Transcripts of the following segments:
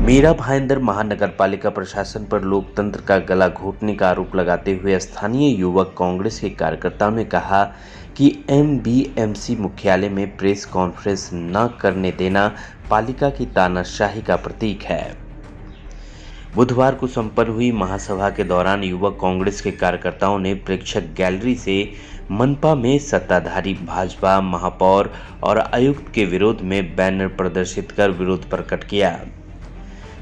मीरा भाईंदर महानगरपालिका प्रशासन पर लोकतंत्र का गला घोटने का आरोप लगाते हुए स्थानीय युवक कांग्रेस के कार्यकर्ताओं ने कहा कि एमबीएमसी मुख्यालय में प्रेस कॉन्फ्रेंस न करने देना पालिका की तानाशाही का प्रतीक है। बुधवार को संपन्न हुई महासभा के दौरान युवक कांग्रेस के कार्यकर्ताओं ने प्रेक्षक गैलरी से मनपा में सत्ताधारी भाजपा महापौर और आयुक्त के विरोध में बैनर प्रदर्शित कर विरोध प्रकट किया।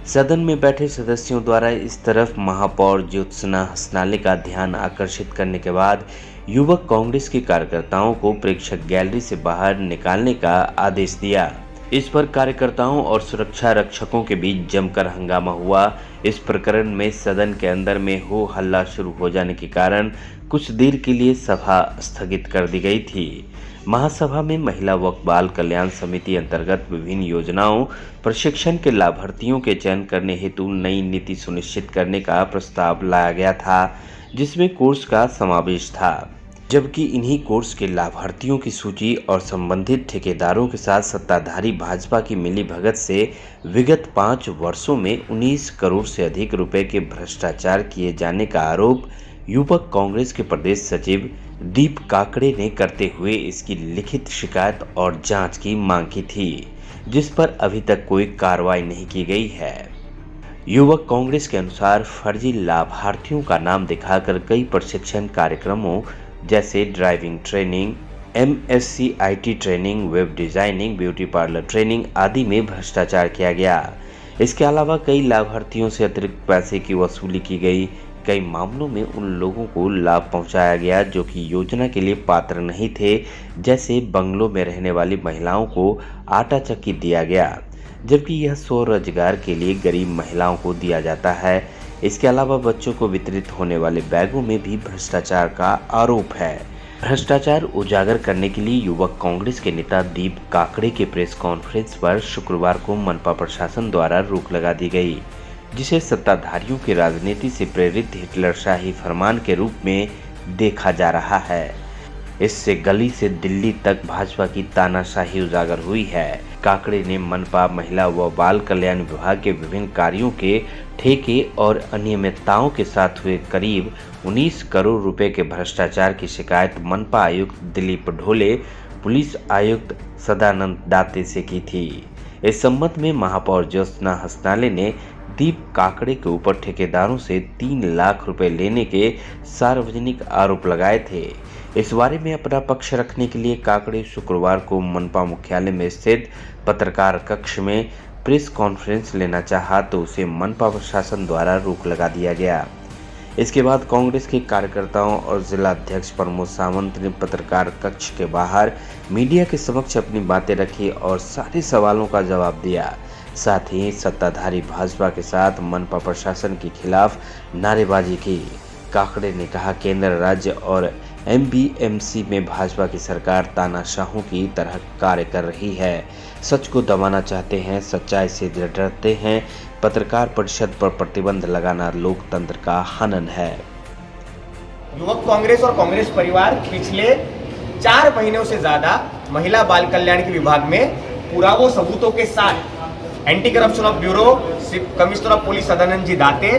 सदन में बैठे सदस्यों द्वारा इस तरफ महापौर ज्योत्सना हसनाले का ध्यान आकर्षित करने के बाद युवक कांग्रेस के कार्यकर्ताओं को प्रेक्षक गैलरी से बाहर निकालने का आदेश दिया। इस पर कार्यकर्ताओं और सुरक्षा रक्षकों के बीच जमकर हंगामा हुआ। इस प्रकरण में सदन के अंदर में हो हल्ला शुरू हो जाने के कारण कुछ देर के लिए सभा स्थगित कर दी गई थी। महासभा में महिला व बाल कल्याण समिति अंतर्गत विभिन्न योजनाओं प्रशिक्षण के लाभार्थियों के चयन करने हेतु नई नीति सुनिश्चित करने का प्रस्ताव लाया गया था, जिसमें कोर्स का समावेश था, जबकि इन्हीं कोर्स के लाभार्थियों की सूची और संबंधित ठेकेदारों के साथ सत्ताधारी भाजपा की मिलीभगत से विगत 5 वर्षों में 19 करोड़ से अधिक रुपए के भ्रष्टाचार किए जाने का आरोप युवक कांग्रेस के प्रदेश सचिव दीप काकड़े ने करते हुए इसकी लिखित शिकायत और जांच की मांग की थी, जिस पर अभी तक कोई कार्रवाई नहीं की गई है। युवक कांग्रेस के अनुसार फर्जी लाभार्थियों का नाम दिखाकर कई प्रशिक्षण कार्यक्रमों जैसे driving training, MSc IT training, web designing, beauty parlour training आदि में भ्रष्टाचार किया गया। इसके अलावा कई लाभार्थियों से अतिरिक्त पैसे की वसूली की गई। कई मामलों में उन लोगों को लाभ पहुंचाया गया जो कि योजना के लिए पात्र नहीं थे, जैसे बंगलों में रहने वाली महिलाओं को आटा चक्की दिया गया, जबकि यह स्वरोजगार के लिए गरीब महिलाओं को दिया जाता है। इसके अलावा बच्चों को वितरित होने वाले बैगों में भी भ्रष्टाचार का आरोप है। भ्रष्टाचार उजागर करने के लिए युवक कांग्रेस के नेता दीप काकड़े के प्रेस कॉन्फ्रेंस पर शुक्रवार को मनपा प्रशासन द्वारा रोक लगा दी गई, जिसे सत्ताधारियों की राजनीति से प्रेरित हिटलरशाही फरमान के रूप में देखा जा रहा है। इससे गली से दिल्ली तक भाजपा की तानाशाही उजागर हुई है। काकड़े ने मनपा महिला व बाल कल्याण विभाग के विभिन्न कार्यों के ठेके और अनियमितताओं के साथ हुए करीब 19 करोड़ रुपए के भ्रष्टाचार की शिकायत मनपा आयुक्त दिलीप ढोले, पुलिस आयुक्त सदानंद दाते से की थी। इस संबंध में महापौर ज्योत्सना हसनाले ने दीप काकड़े के ऊपर ठेकेदारों से 3 लाख रुपए लेने के सार्वजनिक आरोप लगाए थे। इस बारे में अपना पक्ष रखने के लिए काकड़े शुक्रवार को मनपा मुख्यालय में स्थित पत्रकार कक्ष में प्रेस कॉन्फ्रेंस लेना चाहा तो उसे मनपा प्रशासन द्वारा रोक लगा दिया गया। इसके बाद कांग्रेस के कार्यकर्ताओं और जिला अध्यक्ष प्रमोद सावंत ने पत्रकार कक्ष के बाहर मीडिया के समक्ष अपनी बातें रखी और सारे सवालों का जवाब दिया। साथ ही सत्ताधारी भाजपा के साथ मनपा प्रशासन के खिलाफ नारेबाजी की। काकड़े ने कहा केंद्र, राज्य और एमबीएमसी में भाजपा की सरकार तानाशाहों की तरह कार्य कर रही है। सच को दबाना चाहते हैं, सच्चाई से डरते हैं। पत्रकार परिषद पर प्रतिबंध लगाना लोकतंत्र का हनन है। युवक कांग्रेस और कांग्रेस परिवार पिछले 4 महीनों से ज्यादा महिला बाल कल्याण के विभाग में पुरावों सबूतों के साथ anti corruption of bureau, commissioner of police Sadanand ji Date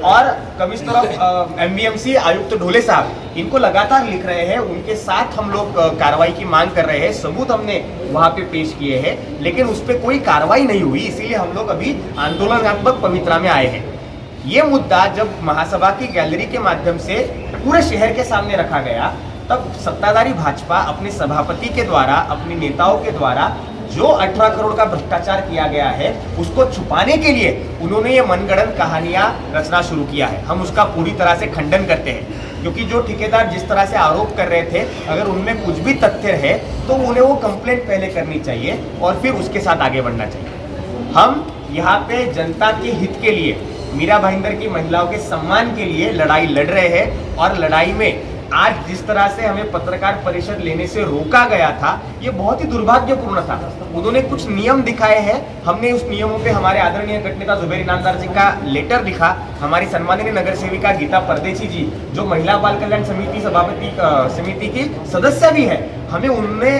और कमिश्नर ऑफ एमबीएमसी आयुक्त ढोले साहब इनको लगातार लिख रहे हैं। उनके साथ हम लोग कार्रवाई की मांग कर रहे हैं। सबूत हमने वहां पे पेश किए हैं, लेकिन उस पर कोई कार्रवाई नहीं हुई। इसीलिए हम लोग अभी आंदोलनात्मक पवित्रा में आए हैं। ये मुद्दा जब महासभा की गैलरी के माध्यम से पूरे शहर के सामने रखा गया, तब सत्ताधारी भाजपा अपने सभापति के द्वारा, अपने नेताओं के द्वारा जो 18 करोड़ का भ्रष्टाचार किया गया है, उसको छुपाने के लिए उन्होंने ये मनगढ़ंत कहानियां रचना शुरू किया है। हम उसका पूरी तरह से खंडन करते हैं, क्योंकि जो ठेकेदार जिस तरह से आरोप कर रहे थे, अगर उनमें कुछ भी तथ्य है तो उन्हें वो कंप्लेंट पहले करनी चाहिए और फिर उसके साथ आगे बढ़ना चाहिए। हम यहाँ पे जनता के हित के लिए, मीरा भाईंदर की महिलाओं के सम्मान के लिए लड़ाई लड़ रहे हैं। और लड़ाई में आज जिस तरह से हमें पत्रकार परिषद लेने से रोका गया था, ये बहुत ही दुर्भाग्यपूर्ण था। उन्होंने कुछ नियम दिखाए हैं, हमने उस नियमों पे हमारे आदरणीय गटनेता जुबेर इनामदार जी का लेटर लिखा। हमारी सम्माननीय नगर सेविका गीता परदेशी जी, जो महिला बाल कल्याण समिति सभापति समिति की सदस्य भी है, हमें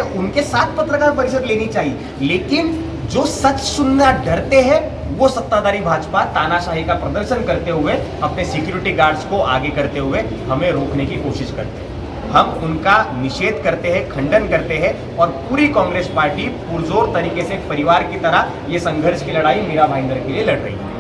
उनके साथ पत्रकार परिषद लेनी चाहिए। लेकिन जो सच सुनना डरते हैं वो सत्ताधारी भाजपा तानाशाही का प्रदर्शन करते हुए अपने सिक्योरिटी गार्ड्स को आगे करते हुए हमें रोकने की कोशिश करते हैं। हम उनका निषेध करते हैं, खंडन करते हैं और पूरी कांग्रेस पार्टी पुरजोर तरीके से एक परिवार की तरह ये संघर्ष की लड़ाई मीरा भाईंदर के लिए लड़ रही है।